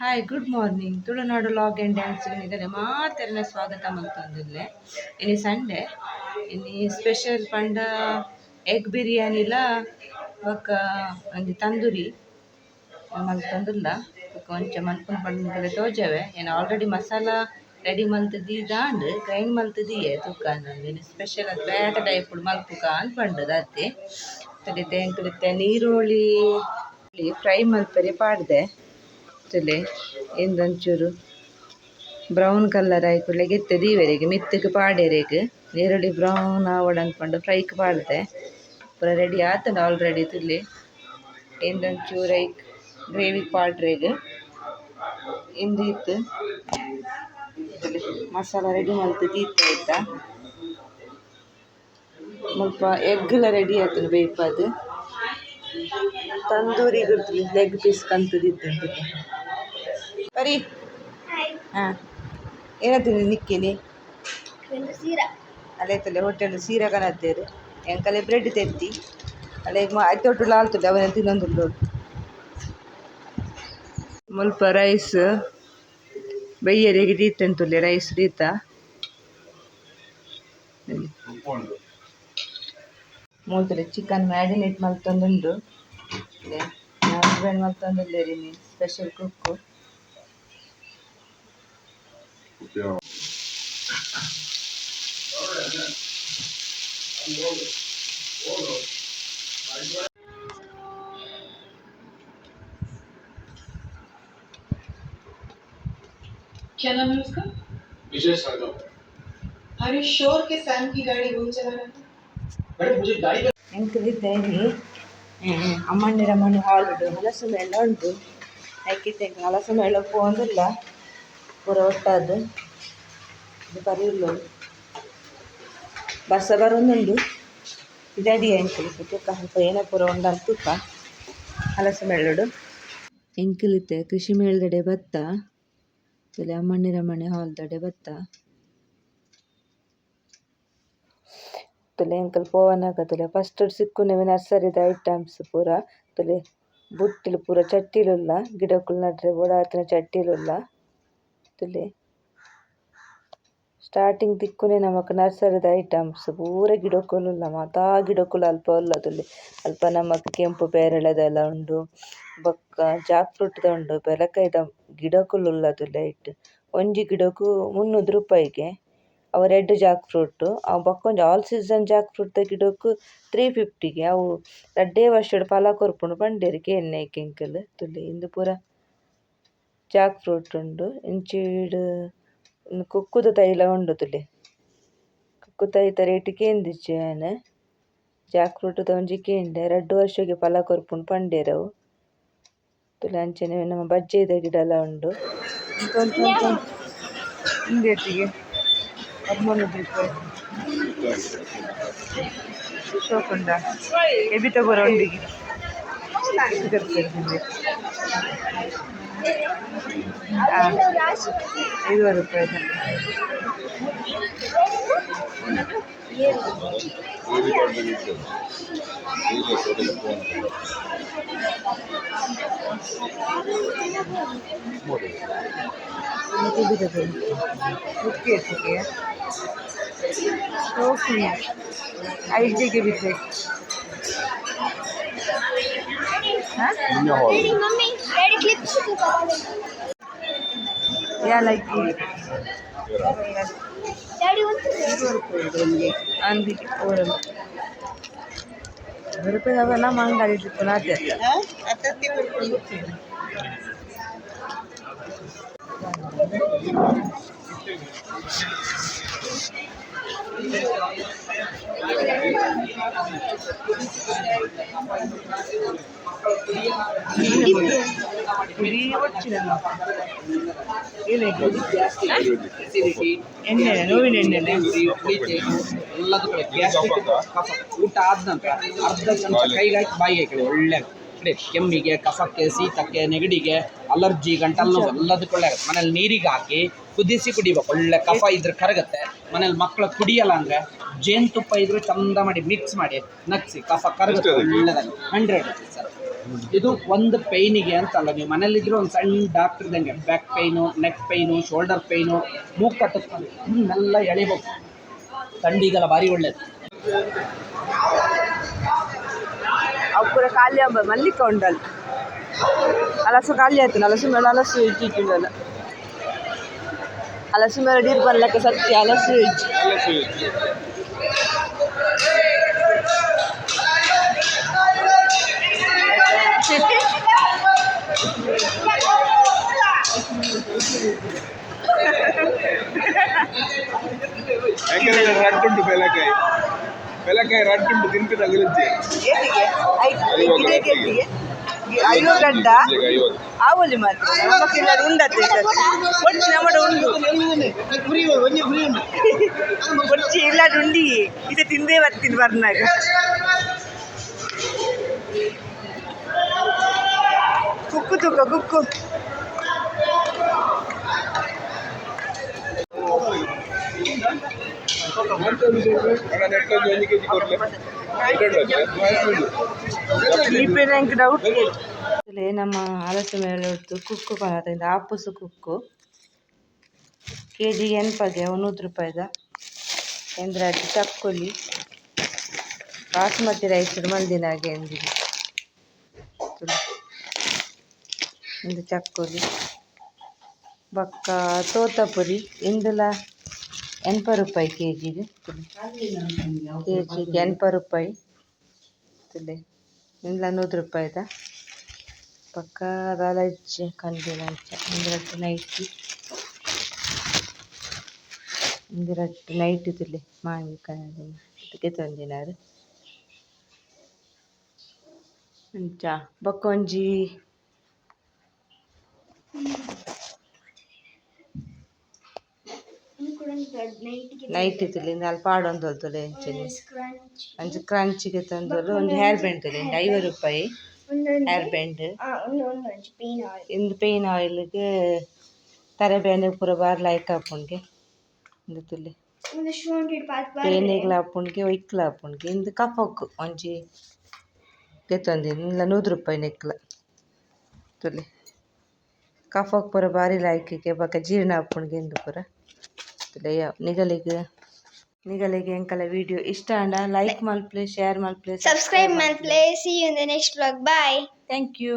Hi good morning Tulunadu log and ಡ್ಯಾನ್ಸಿಗೆ ನಿಗಲೆ ಮಾತೆರನೆ ಸ್ವಾಗತ ಮಲ್ತೊಂದುಲ್ಲೆ ಇನಿ ಸಂಡೇ ಇನಿ ಸ್ಪೆಷಲ್ ಪಂಡ ಎಗ್ ಬಿರಿಯಾನಿಲ ಬೊಕ್ಕ ಒಂಜಿ ತಂದೂರಿ ಮಲ್ತೊಂದುಲ್ಲ ಬೊಕ ಒಂಚ ಮಲ್ಪುನ ಪಂಡಲ ತೋಜವೆ ಏನು ಆಲ್ರೆಡಿ ಮಸಾಲ ರೆಡಿ ಮಲ್ತ್ ದೀದಾಂಡ್ ಗ್ರೈಂಡ್ ಮಲ್ತ್ ದಿಯೆ ತೂಕನೊಂದು ಇನಿ ಸ್ಪೆಷಲ್ ಅದು ಬೇತೆ ಟೈಪ್ ಮಲ್ಪುಕ ಅನ್ಪಂಡು ದಾತಿ ತಡಿತೆ ಎಂಕುಲಿತ್ತೆ ನೀರುಳ್ಳಿ ಫ್ರೈ ಮಲ್ಪರೆ ಪಾಡ್ದೆ ತುಲೆ ಇಂದೊಂಚೂರು ಬ್ರೌನ್ ಕಲರ್ ಆಯ್ಕುಳ್ಳೆ ಗೆತ್ತೆ ದೀವೆರೆಗೆ ಮಿತ್ತಗೆ ಪಾಡೆರೆಗೆ ನೀರುಳ್ಳಿ ಬ್ರೌನ್ ಆವಡ್ ಅಂದ್ಕೊಂಡು ಫ್ರೈಕ್ ಪಾಡ್ದೆ ಪೂರ ರೆಡಿ ಆತನ ಆಲ್ರೆಡಿ ತುಲೆ ಇಂದೊಂಚೂರು ಐಕ್ ಗ್ರೇವಿ ಪಾಡ್ರೆಗೆ ಇಂದಿತ್ತು ಮಸಾಲ ರೆಡಿ ಮಲ್ತು ದೀತ ಆಯ್ತಾ ಸ್ವಲ್ಪ ಎಗ್ಲ ರೆಡಿ ಆಯ್ತು ಬೇಯ್ಪದು ತಂದೂರಿ ಲೆಗ್ ಪೀಸ್ ಕಂತದಿತ್ತು ಬರೀ ಹಾಂ ಏನತ್ತೀನಿ ನಿಕ್ಕಿನಿ ಅಲ್ಲೈತಲ್ಲ ಹೋಟೆಲ್ ಸೀರಾ ಕನತ್ತೇರು ಎಂಕಲೆ ಬ್ರೆಡ್ ತೆತ್ತಿ ಅಲ್ಲೇ ಐತೊಟ್ಟು ಲಾಲ್ತುಂಡೆ ಅವನ ತಿನ್ನೊಂದು ಮುಲ್ಪ ರೈಸ್ ಬೈಯರಿಗೆ ದೀತೆಂತುಲ್ಲೆ ರೈಸ್ ದೀತ ಮೂಲ್ತುಲೆ ಚಿಕನ್ ಮ್ಯಾರಿನೇಟ್ ಮಲ್ತೊಂದುಂಡು ನನ್ನ ಹಸ್ಬೆಂಡ್ ಮಲ್ತೊಂದುಲ್ಲೆರಿ ನೀ ಸ್ಪೆಷಲ್ ಕುಕ್ಕು क्या नाम है उसका? विजय सागर। अरे शोर के सैम की गाड़ी वही चला रहा था। अरे मुझे गाड़ी का ಎಂಕಲಿದ್ದೇನೆ ಅಮ್ಮಣ್ಣಿರ ಮನೆ ಹಾಲ್ಡು ಹಲಸು ಮೇಳ ಉಂಟು ಹಾಕಿದ್ದೆ ಹಲಸು ಮೇಳ ಪೋಂದಿಲ್ಲ ಪೂರ ಒಟ್ಟದ್ದು ಇದು ಬರೀಲ್ಲ ಬಸ್ಸ ಬರೋಂದುಂಡು ಇದಡಿ ಎಂಕಲಿ ತೂಕ ಸ್ವಲ್ಪ ಏನೋ ಪೂರ ಉಂಡಂತ ತೂಕ ಹಲಸು ಮೇಳಡು ಎಂಕಲಿತ್ತೆ ಕೃಷಿ ಮೇಳದಡೆ ಭತ್ತ ತಲೆ ಅಮ್ಮಣ್ಣಿರ ಮನೆ ಹಾಲ್ದಡೆ ಭತ್ತ ತುಲೆ ಎಂಕಲ್ ಪೋವನಾಗ ತುಲೆ ಫಸ್ಟ್ ಸಿಕ್ಕುನೆವೆ ನರ್ಸರಿದ ಐಟಮ್ಸ್ ಪೂರ ತುಲೆ ಬುಟ್ಟಿಲು ಪೂರ ಚಟ್ಟಿಲುಲ್ಲ ಗಿಡಕ್ಕುಲು ನಡ್ರೆ ಓಡಾತಿನ ಚಟ್ಟಿಲುಲ್ಲ ತುಲೆ ಸ್ಟಾರ್ಟಿಂಗ್ ತಿಕ್ಕುನೆ ನಮಕ್ ನರ್ಸರಿದ ಐಟಮ್ಸ್ ಪೂರ ಗಿಡಕ್ಕುಲುಲ್ಲ ಮಾತಾ ಗಿಡಕ್ಕುಲು ಅಲ್ಪ ಉಲ್ಲ ತುಲೆ ಅಲ್ಪ ನಮಕ್ ಕೆಂಪು ಪೇರಳೆದೆಲ್ಲ ಉಂಡು ಬೊಕ್ಕ ಜಾಕ್ ಫ್ರೂಟ್ದ ಉಂಡು ಬೆಲಕೈದ ಗಿಡಕ್ಕುಲುಲ್ಲ ತುಲೆ ಇಟ್ಟು ಒಂಜಿ ಗಿಡಕ್ಕೂ 300 ರೂಪಾಯಿಗೆ ಅವು ರೆಡ್ ಜಾಕ್ ಫ್ರೂಟ್ ಅವು ಬಕ್ಕೊಂಜಿ ಆಲ್ ಸೀಸನ್ ಜಾಕ್ ಫ್ರೂಟ್ ಗಿಡಕ್ಕೂ 350ಗೆ ಅವು ರಡ್ಡೇ ವರ್ಷಡ್ ಫಲ ಕೊರ್ಪುಂಡು ಪಂಡೇರು ಕೇನ್ನೈಕೆ ಎಂಕಲ್ ತುಲೆ ಇಂದು ಪೂರ ಜಾಕ್ ಫ್ರೂಟ್ ಉಂಡು ಇಂಚೀಡ್ ಕುಕ್ಕುದ ತೈಲ ಉಂಡು ತುಲೆ ಕುಕ್ಕು ತೈತ ರೇಟ್ ಕೇಂದಿಚ್ಚೇನು ಜಾಕ್ ಫ್ರೂಟ್ದ ಒಂಜಿ ಕೇಂಡೆ 2 ವರ್ಷಗೆ ಫಲ ಕೊರ್ಪುಂಡು ಪಂಡೇರವು ತುಲೆ ಅಂಚನೆ ನಮ್ಮ ಬಜ್ಜೆದ ಗಿಡ ಎಲ್ಲ ಉಂಡು ಹಿಂದೇಟಿಗೆ 13 ರೂಪಾಯಿ ಶೋಕುಂಡ ಎಬಿ ತಗೋರ ಒಂದಿಗೆ 5 ರೂಪಾಯಿ ಐದಿಗೆ ಬಿಟ್ಟೆ ಯಾ ಲೈಕ್ ಅಂದಿಗೆ 4 ರೂಪಾಯಿ ಅವೆಲ್ಲ ಮಂಗಾಡಿ ತಿಕ್ಕೊಂಡು ಅತ್ತೆ ಎಣ್ಣೆ ನೋವಿನ ಎಣ್ಣೆನೆ ಎಲ್ಲದೂ ಕಡೆ ಗ್ಯಾಸ್ಟ್ರಿಕ್ ಕಫ ಊಟ ಆದ ನಂತರ ಅರ್ಧ ಚಮಚ ಕೈಗೆ ಹಾಕಿ ಬಾಯಿಗೆ ಹಾಕಿ ಒಳ್ಳೆ ಕಡೆ ಕೆಮ್ಮಿಗೆ ಕಫಕ್ಕೆ ಶೀತಕ್ಕೆ ನೆಗಡಿಗೆ ಅಲರ್ಜಿ ಗಂಟಲು ನೋವು ಎಲ್ಲದಕ್ಕೆ ಒಳ್ಳೆ ಆಗುತ್ತೆ ಮನೇಲಿ ನೀರಿಗೆ ಹಾಕಿ ಕುದಿಸಿ ಕುಡಿಬೇಕು ಒಳ್ಳೆ ಕಫ ಇದ್ರೆ ಕರಗುತ್ತೆ ಮನೇಲಿ ಮಕ್ಕಳು ಕುಡಿಯಲ್ಲ ಅಂದರೆ ಜೇನುತುಪ್ಪ ಇದ್ರೆ ಚಂದ ಮಾಡಿ ಮಿಕ್ಸ್ ಮಾಡಿ ನಗ್ಸಿ ಕಫ ಕರಗುತ್ತೆ ಒಳ್ಳೆದಾಗಿ 100 ಸರ್ ಇದು ಒಂದು ಪೈನಿಗೆ ಅಂತಲ್ಲ, ನೀವು ಮನೇಲಿದ್ರೆ ಒಂದು ಸಣ್ಣ ಡಾಕ್ಟರ್ ಇದ್ದಂಗೆ. Back pain, neck pain, shoulder pain, ಮೂಗ್ ಕಟ್ಟಿಸ್ಕೊಂಡು ಎಲ್ಲ ಎಳಿಬೇಕು. ಥಂಡಿಗೆಲ್ಲ ಭಾರಿ ಒಳ್ಳೇದು. ಅವು ಖಾಲಿ ಹಬ್ಬ ಮಲ್ಲಿಕ ಉಂಡಲ್ಲ ಹಲಸು ಖಾಲಿ ಆಯ್ತು. ಹಲಸು ಮೇಲೆ ಹಲಸು ಇಟ್ಟಿಟ್ಟಿಲ್ಲ. ಹಲಸು ಮೇಲೆ ಡೀರ್ ಬರ್ಲಕ್ಕೆ ಸತ್ಯ ಹಲಸು ಇಜ್ಜಿ ರಡ್ಡುಂಟು ಬೆಲಕಾಯಿ ರಡ್ಡುಂಟು ತಿಂತು ತಗಲಿದ್ದೆ ಐವತ್ತು ಗಂಟ ಆವಲಿ ಮಾತ್ರ ನಮ್ಮಕ್ಕೆಲ್ಲ ಉಂಡತ್ತೆ ಒಟ್ಟು ನಮ್ಮಡ ಉಂಡು ಒಟ್ಟು ಇಲ್ಲ ಉಂಡಿ ಇದು ತಿಂದೇ ಬರ್ತೀನಿ ಬರ್ನಾಗ. ಕುಕ್ಕು ತುಕ್ಕ ಕುಕ್ಕು ಡೌಟ್ ನಮ್ಮ ಹಲಸು ಮೇಲೆ ಉಡ್ತು ಕುಕ್ಕು ಕಾಣತ್ತಿಂದ ಆಪುಸು ಕುಕ್ಕು ಕೆಜಿ ಎನ್ಪಗೆ 100 ರೂಪಾಯಿದ ಎಂದ್ರಾಟಿ ಚಕ್ಕುಲಿ ಬಾಸ್ಮತಿ ರೈಸ್ ಮಂದಿನಾಗೆ ಎಂದಿಗೆ ಒಂದು ಚಕ್ಕುಲಿ ಬಕ್ಕ ತೋತಪುರಿ ಇಂದುಲ 80 ರೂಪಾಯಿ ಕೆಜಿಗೆ 80 ರೂಪಾಯಿ ತುಲೆ ಇಂದುಲ 100 ರೂಪಾಯಿದ ಪಕ್ಕ ಅದೆಲ್ಲ ಇಚ್ಚೆ ಕಂದಿನ ಇಂದಿರಟ್ಟು ನೈಟ್ ತುಲೆ ಮಾವಿನಕಾಯಿ ಅದಕ್ಕೆ ತಂದಿನಾರು ಅಂಚ ಬಕ್ಕ ಒಂಜಿ ನೈಟ್ ತುಲೆ ಅಲ್ಪ ಆಡೊಂದು ತೊಲೆ ಅಂಚೆ ಕ್ರಂಚಿಗೆ ತಂದೋಲು ಒಂದು ಹೇರ್ ಬ್ಯಾಂಡ್ ತುಲೆ 50 ರೂಪಾಯಿ ಹೇರ್ ಬ್ಯಾಂಡ್ ಇಂದು ಪೇನ್ ಆಯಿಲ್ಗೆ ತರಬೇನೆ ಪೂರ ಬಾರ್ ಲೈಕ್ ಹಾಪುಂಡ್ಗೆ ಇಂದು ತುಲೆ ಪೇನಿಗ್ಲ ಹಾಪುಂಡ್ಗೆ ಒಯ್ಕ್ಲ ಹಾಪುಂಡ್ಗೆ ಇಂದು ಕಫಕ್ಕು ಒಂಜಿ ಗೆತ್ತೊಂದಿನ ಇಲ್ಲ 100 ರೂಪಾಯಿ ನೆಕ್ಲ ತುಲೆ ಕಫಕ್ ಪೂರ ಬಾರಿ ಲಾಯ್ಕಿಗೆ ಬಕ್ಕ ಜೀರ್ಣ ಹಾಪುಂಡ್ಗೆ ಇಂದು ಪೂರ ತುಲೆ ನಿಗಲಿಗೆ ಎಂಕಲ ವಿಡಿಯೋ ಇಷ್ಟ ಅಂಡ ಲೈಕ್ ಮಲ್ಪ್ಲೆ ಶೇರ್ ಮಲ್ಪ್ಲೆ subscribe and play. See you in the next vlog. Bye. Thank you.